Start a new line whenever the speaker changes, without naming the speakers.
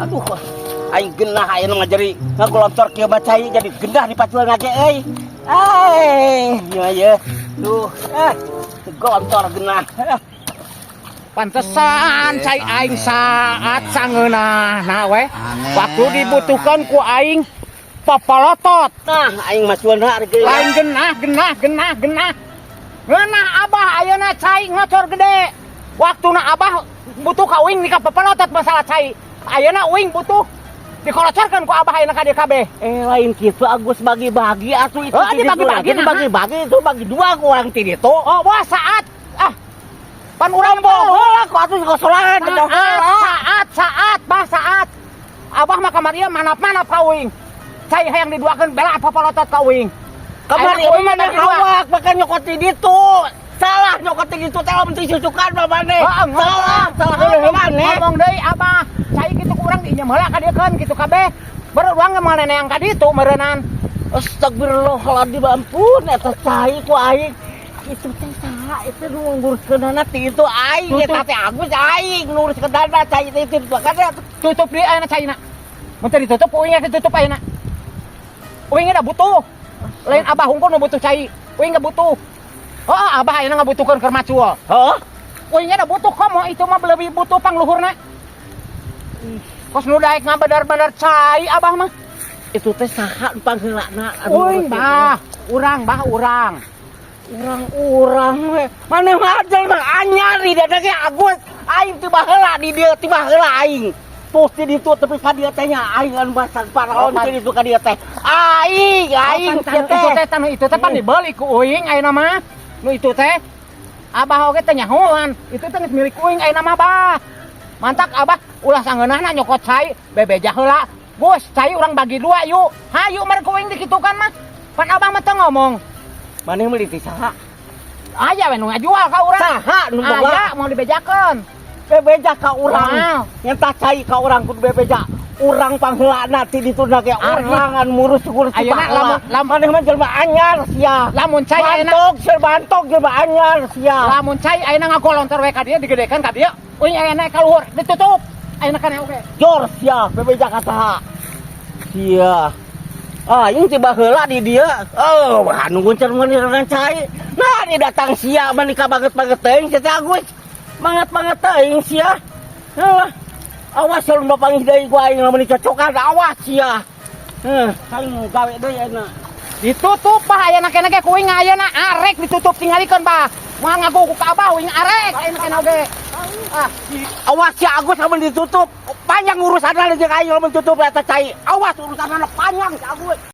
Aduh, aing genah aya nu ngajari ngagolontor kieu bacai jadi gendah dipacuan ngage euy. Ya. Duh, golontor genah.
Pantesan cai aing saat sangeunah nah we. Waktu dibutuhkan ku aing papalotot.
Nah, aing macuan hareuy.
Lain genah. Ngeunah abah ayeuna cai ngocor gede. Waktuna abah butuh ka uing nika papalotot masalah cai. Ayeuna uing butuh dikolocorkeun ku abah ayeuna ka dieu kabeh.
Lain kitu Agus bagi-bagi atuh itu.
Dibagi-bagi
itu bagi dua ku urang ti ditu.
Oh, wah saat pan urang
Heula ku atuh kosolangan.
Saat abah mah kamari manap-manap ka uing. Cai hayang diduakeun bela papalotot ka uing.
Kamari ieu mah awak bakal nyokot di ditu. Salah nyokot di ditu teh lamun teu cucukan mah maneh. Salah maneh.
Ngomong deui abah, cai kitu ku urang dinya heula ka dieu keun kitu kabeh. Baru urang ge mah neneang ka ditu meureunnan.
Astagfirullahaladzim, ampun eta cai ku aing. Itu teh saha itu nu nguruskeunana ti itu aing eta teh Agus aing nguruskeunana cai teh itu kada
tutup deui ayeuna caina. Mun teu ditutup uing ge ditutup ayeuna. Uing ge da butuh. Lain abah hungkul nu butuh cai. Uing ge butuh. Oh, abah ayeuna ngabutuhkeun keur macuel.
Heeh.
Uing ge da butuh komo itu mah lebih butuh pangluhurna. Kos nu daek ngabadar-badar cai abah mah.
Itu teh saha pangheulana
Uing bah urang.
Urang we. Maneh mah jelema anyar di dadah ge Agus. Aing teu baheula di dieu, teu baheula aing. Tuh di ditu tapi ka dieu teh nya aing anu basan paraon di ditu ka dieu teh. Aing
Itu teh pan dibeli ku uing ayeuna mah. Nu itu teh abah oge teh nyahoan. Itu teh milik uing ayeuna mah bah. Mantak abah ulah sangeunahna nyokot cai bebeja heula. Gus, cai urang bagi dua yuk. Hayu meureun ku uing dikitukan mah. Pan abah mah teu ngomong.
Maneh meuli ti saha?
Aya we nu ngajual ka urang.
Saha nu boga?
Aya mau dibejakeun.
Bebeja ka urang. Nyenta cai ka urang kudu bebeja. Urang pangheulana ti ditu na ge urang anu ngurus-ngurus
ayeuna
lamun maneh mah jelema anyar sia.
Lamun cai ayeuna
bantok jelema anyar sia.
Lamun cai ayeuna ngagolontor we ka dieu digedekeun ka dieu. Uing ayeuna ka luhur ditutup. Ayeuna kana oge.
Jor sia bebeja ka saha? Sia. Aing tiba heula di dia. Oh, anu guncer meuneuran cai. Nah, dia datang sia menika banget-banget teuing teh Agus. Banget-banget teuing sia. Heuh. Awas salun bapangih deui ku aing lamun dicocokan awas sia. Aing gawe deui ayeuna.
Ditutup bah ayeuna keneh ge kuing ayeuna arek ditutup tingalikeun bah. Moal ngagugu ka abah uing arek ayeuna keneh oge.
Awas sia Agus lamun ditutup. Panjang urusanna jeung aing lamun tutup eta cai. Awas urusanna panjang si Agus.